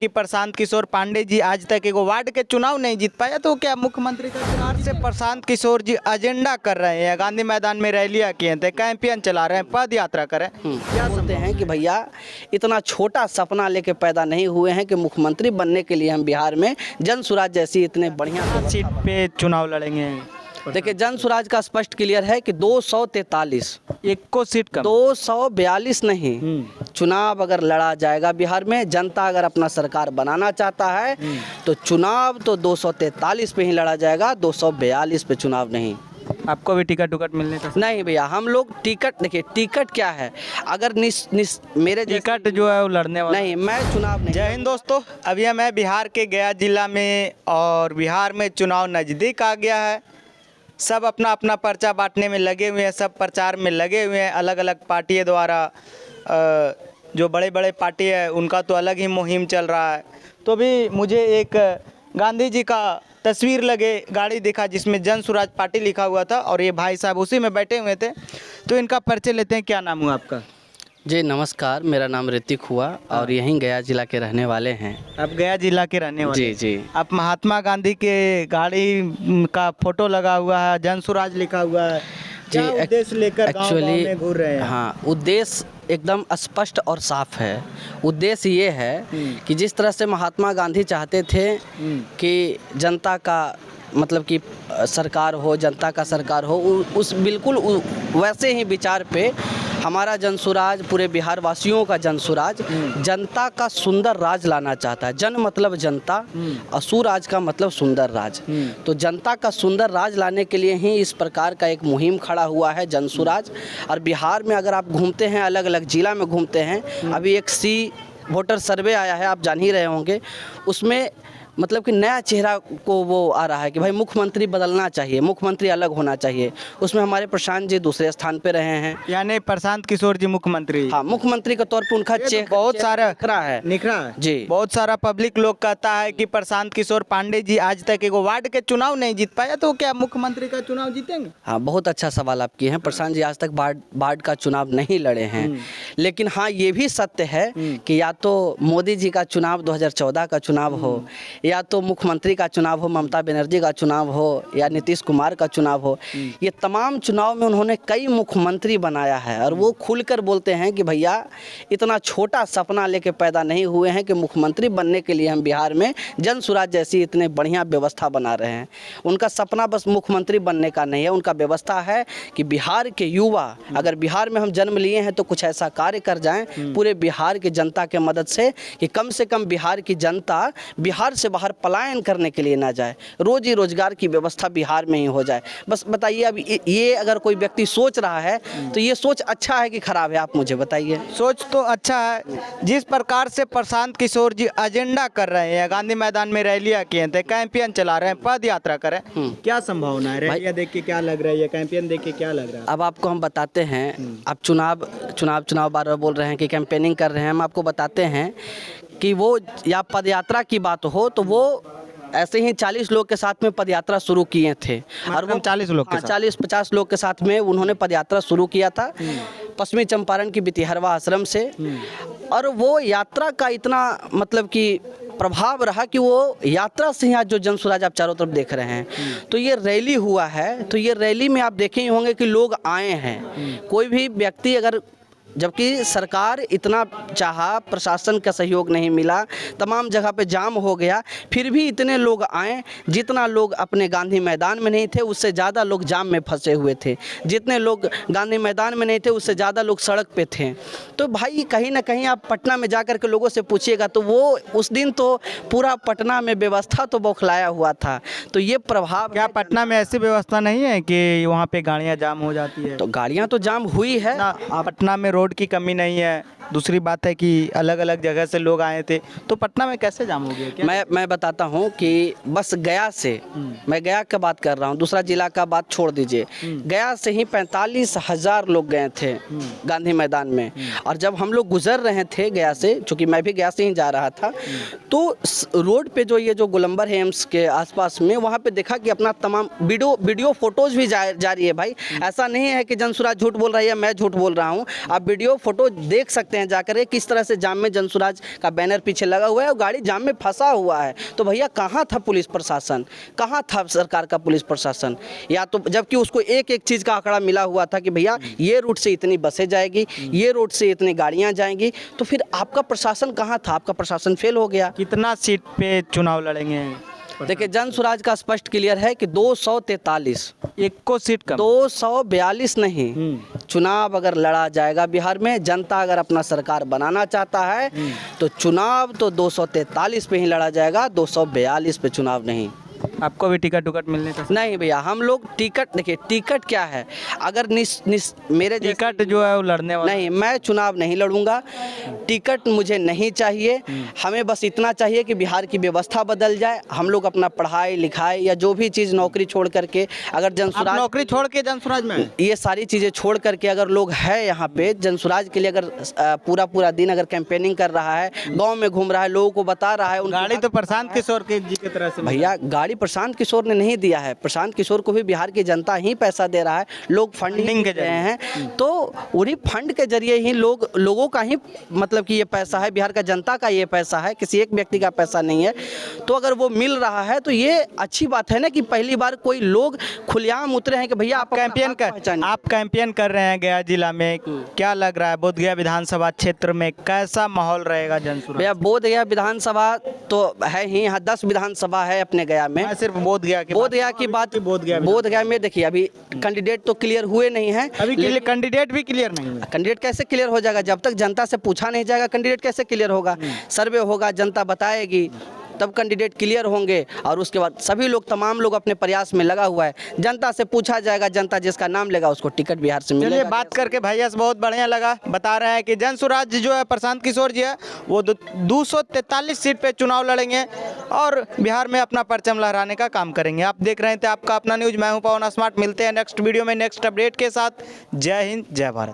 कि प्रशांत किशोर पांडे जी आज तक एक वार्ड के चुनाव नहीं जीत पाया, तो क्या मुख्यमंत्री का चुनाव से प्रशांत किशोर जी एजेंडा कर रहे हैं, गांधी मैदान में रैलियां किए थे, कैंपेन चला रहे हैं, पद यात्रा करें? क्या बोलते हैं कि भैया इतना छोटा सपना लेके पैदा नहीं हुए हैं कि मुख्यमंत्री बनने के लिए हम बिहार में जन स्वराज जैसी इतने बढ़िया सीट पे चुनाव लड़ेंगे? देखिए, जन स्वराज का स्पष्ट क्लियर है कि 243 एक को सीट कम, 242 नहीं। चुनाव अगर लड़ा जाएगा बिहार में, जनता अगर अपना सरकार बनाना चाहता है तो चुनाव तो 243 पे ही लड़ा जाएगा, 242 पे चुनाव नहीं। आपको भी टिकट मिलने का? नहीं भैया, हम लोग टिकट, देखिए टिकट क्या है, अगर मेरे टिकट जो है वो लड़ने वाला नहीं, मैं चुनाव नहीं। जय हिंद दोस्तों, अभी मैं बिहार के गया जिला में, और बिहार में चुनाव नज़दीक आ गया है। सब अपना अपना पर्चा बांटने में लगे हुए हैं, सब प्रचार में लगे हुए हैं। अलग अलग पार्टियों द्वारा, जो बड़े बड़े पार्टी है उनका तो अलग ही मुहिम चल रहा है। तो अभी मुझे एक गांधी जी का तस्वीर लगे गाड़ी दिखा जिसमें जन स्वराज पार्टी लिखा हुआ था, और ये भाई साहब उसी में बैठे हुए थे। तो इनका परिचय लेते हैं। क्या नाम हुआ आपका? जी नमस्कार, मेरा नाम ऋतिक हुआ और यहीं गया जिला के रहने वाले हैं। आप गया जिला के रहने वाले? जी जी। आप महात्मा गांधी के गाड़ी का फोटो लगा हुआ है, जन स्वराज लिखा हुआ है, क्या उद्देश्य लेकर गाँव-गाँव में घूर रहे हैं? हाँ, उद्देश्य एकदम स्पष्ट और साफ है। उद्देश्य ये है कि जिस तरह से महात्मा गांधी चाहते थे कि जनता का मतलब कि सरकार हो, जनता का सरकार हो, उस बिल्कुल वैसे ही विचार पे हमारा जन स्वराज, पूरे बिहार वासियों का जन स्वराज, जनता का सुंदर राज लाना चाहता है। जन मतलब जनता, असुराज का मतलब सुंदर राज। तो जनता का सुंदर राज लाने के लिए ही इस प्रकार का एक मुहिम खड़ा हुआ है, जन स्वराज। और बिहार में अगर आप घूमते हैं, अलग अलग जिला में घूमते हैं, अभी एक वोटर सर्वे आया है, आप जान ही रहे होंगे। उसमें मतलब कि नया चेहरा को वो आ रहा है कि भाई मुख्यमंत्री बदलना चाहिए, मुख्यमंत्री अलग होना चाहिए। उसमें हमारे प्रशांत जी दूसरे स्थान पे रहे हैं, यानी प्रशांत किशोर जी मुख्यमंत्री। हाँ, मुख्यमंत्री के तौर पे उनका चेहरा बहुत सारा निखरा है जी। बहुत सारा पब्लिक लोग कहता है कि प्रशांत किशोर पांडे जी आज तक एक वार्ड के चुनाव नहीं जीत पाया, तो क्या मुख्यमंत्री का चुनाव जीतेंगे? हाँ, बहुत अच्छा सवाल आप किए हैं। प्रशांत जी आज तक वार्ड का चुनाव नहीं लड़े हैं, लेकिन हाँ ये भी सत्य है कि या तो मोदी जी का चुनाव 2014 का चुनाव हो, या तो मुख्यमंत्री का चुनाव हो, ममता बनर्जी का चुनाव हो, या नीतीश कुमार का चुनाव हो, ये तमाम चुनाव में उन्होंने कई मुख्यमंत्री बनाया है। और वो खुलकर बोलते हैं कि भैया इतना छोटा सपना लेके पैदा नहीं हुए हैं कि मुख्यमंत्री बनने के लिए हम बिहार में जन स्वराज जैसी इतने बढ़िया व्यवस्था बना रहे हैं। उनका सपना बस मुख्यमंत्री बनने का नहीं है, उनका व्यवस्था है कि बिहार के युवा, अगर बिहार में हम जन्म लिए हैं तो कुछ ऐसा कार्य कर जाएं पूरे बिहार की जनता के मदद से कि कम से कम बिहार की जनता बिहार से बाहर पलायन करने के लिए ना जाए, रोजी रोजगार की व्यवस्था बिहार में ही हो जाए। बस बताइए, अब ये अगर कोई व्यक्ति सोच रहा है तो ये सोच अच्छा है कि खराब है, आप मुझे बताइए। सोच तो अच्छा है। जिस प्रकार से प्रशांत किशोर जी एजेंडा कर रहे हैं, गांधी मैदान में रैलियां किए थे, कैंपेन चला रहे हैं, पद यात्रा करें, क्या संभावना है? रैलियां देख के क्या लग रही है, कैंपेन देख के क्या लग रहा है? अब आपको हम बताते हैं, आप चुनाव बार बार बोल रहे हैं कि कैंपेनिंग कर रहे हैं, हम आपको बताते हैं कि वो या पद यात्रा की बात हो तो वो ऐसे ही 40 लोग के साथ में पदयात्रा शुरू किए थे। और वो 40 लोग के 40-50 लोग के साथ में उन्होंने पदयात्रा शुरू किया था पश्चिमी चंपारण की बितिहरवा आश्रम से। और वो यात्रा का इतना मतलब कि प्रभाव रहा कि वो यात्रा से ही आज जो जन स्वराज आप चारों तरफ देख रहे हैं, तो ये रैली हुआ है। तो ये रैली में आप देखे ही होंगे कि लोग आए हैं। कोई भी व्यक्ति अगर, जबकि सरकार इतना चाहा, प्रशासन का सहयोग नहीं मिला, तमाम जगह पे जाम हो गया, फिर भी इतने लोग आए। जितना लोग अपने गांधी मैदान में नहीं थे उससे ज़्यादा लोग जाम में फंसे हुए थे, जितने लोग गांधी मैदान में नहीं थे उससे ज़्यादा लोग सड़क पे थे। तो भाई कहीं ना कहीं आप पटना में जाकर के लोगों से पूछिएगा तो वो उस दिन तो पूरा पटना में व्यवस्था तो बौखलाया हुआ था। तो ये प्रभाव, क्या पटना में ऐसी व्यवस्था नहीं है कि वहाँ पे गाड़ियाँ जाम हो जाती है? तो गाड़ियाँ तो जाम हुई है, पटना में रोड की कमी नहीं है। दूसरी बात है कि अलग अलग जगह से लोग आए थे, तो पटना में कैसे जाम हो गया? क्या? मैं बताता हूँ कि बस गया से, मैं गया का बात कर रहा हूँ, दूसरा जिला का बात छोड़ दीजिए। गया से ही 45,000 लोग गए थे गांधी मैदान में। और जब हम लोग गुजर रहे थे गया से, चूँकि मैं भी गया से ही जा रहा था, तो रोड पे जो ये जो गोलंबर है एम्स के आसपास में, वहाँ पे देखा कि अपना तमाम वीडियो फोटोज भी जा रही है। भाई ऐसा नहीं है कि जन स्वराज झूठ बोल रहा है या मैं झूठ बोल रहा हूँ। आप वीडियो फोटो देख सकते हैं जाकर के, किस तरह से जाम में जनसुराज का बैनर पीछे लगा हुआ है और गाड़ी जाम में फंसा हुआ है। तो भैया कहाँ था पुलिस प्रशासन, कहाँ था सरकार का पुलिस प्रशासन? या तो जबकि उसको एक एक चीज़ का आंकड़ा मिला हुआ था कि भैया ये रूट से इतनी बसें जाएगी, ये रूट से इतनी गाड़ियाँ जाएंगी, तो फिर आपका प्रशासन कहाँ था? आपका प्रशासन फेल हो गया। कितना सीट पे चुनाव लड़ेंगे? देखिए जनसुराज का स्पष्ट क्लियर है कि 243, एक को सीट कम। 242 नहीं। चुनाव अगर लड़ा जाएगा बिहार में, जनता अगर अपना सरकार बनाना चाहता है तो चुनाव तो 243 पे ही लड़ा जाएगा, 242 पे चुनाव नहीं। आपको भी टिकट मिलने का? नहीं भैया, हम लोग टिकट, देखिए टिकट क्या है, अगर मेरे टिकट जो है वो लड़ने वाला नहीं, मैं चुनाव नहीं लड़ूंगा, टिकट मुझे नहीं चाहिए। हमें बस इतना चाहिए कि बिहार की व्यवस्था बदल जाए, हम लोग अपना पढ़ाई लिखाई या जो भी चीज़ नौकरी छोड़ करके, अगर जनसुराज नौकरी छोड़ के जनसुराज में ये सारी चीज़ें छोड़ करके अगर लोग हैं यहाँ पे जनसुराज के लिए, अगर पूरा दिन अगर कैंपेनिंग कर रहा है, गाँव में घूम रहा है, लोगों को बता रहा है, गाड़ी तो प्रशांत किशोर के जी की तरह से भैया गाड़ी प्रशांत किशोर ने नहीं दिया है, प्रशांत किशोर को भी बिहार की जनता ही पैसा दे रहा है, लोग फंडिंग के रहे हैं, तो उन्हीं फंड के जरिए ही लोगों का ही मतलब कि ये पैसा है, बिहार का जनता का ये पैसा है, किसी एक व्यक्ति का पैसा नहीं है। तो अगर वो मिल रहा है तो ये अच्छी बात है ना कि पहली बार कोई लोग खुलेआम उतरे हैं कि भैया आप कैंपेन कर रहे हैं गया जिला में। क्या लग रहा है बोधगया विधानसभा क्षेत्र में कैसा माहौल रहेगा जनसुराज? भैया बोधगया विधानसभा तो है ही, यहाँ 10 विधानसभा है अपने गया में। सिर्फ बोधगया की बात, बोधगया में देखिए अभी कैंडिडेट तो क्लियर हुए नहीं है, अभी कैंडिडेट भी क्लियर नहीं है। कैंडिडेट कैसे क्लियर हो जाएगा? जब तक जनता से पूछा नहीं जाएगा कैंडिडेट कैसे क्लियर होगा? सर्वे होगा, जनता बताएगी, तब कैंडिडेट क्लियर होंगे। और उसके बाद सभी लोग, तमाम लोग अपने प्रयास में लगा हुआ है, जनता से पूछा जाएगा, जनता जिसका नाम लेगा उसको टिकट बिहार से मिलेगा। चलिए बात करके भैया से बहुत बढ़िया लगा। बता रहे हैं कि जनसुराज जो है प्रशांत किशोर जी है वो 243 सीट पे चुनाव लड़ेंगे और बिहार में अपना परचम लहराने का काम करेंगे। आप देख रहे थे आपका अपना न्यूज़, मैं हूं पवन स्मार्ट। मिलते हैं नेक्स्ट वीडियो में नेक्स्ट अपडेट के साथ। जय हिंद, जय भारत।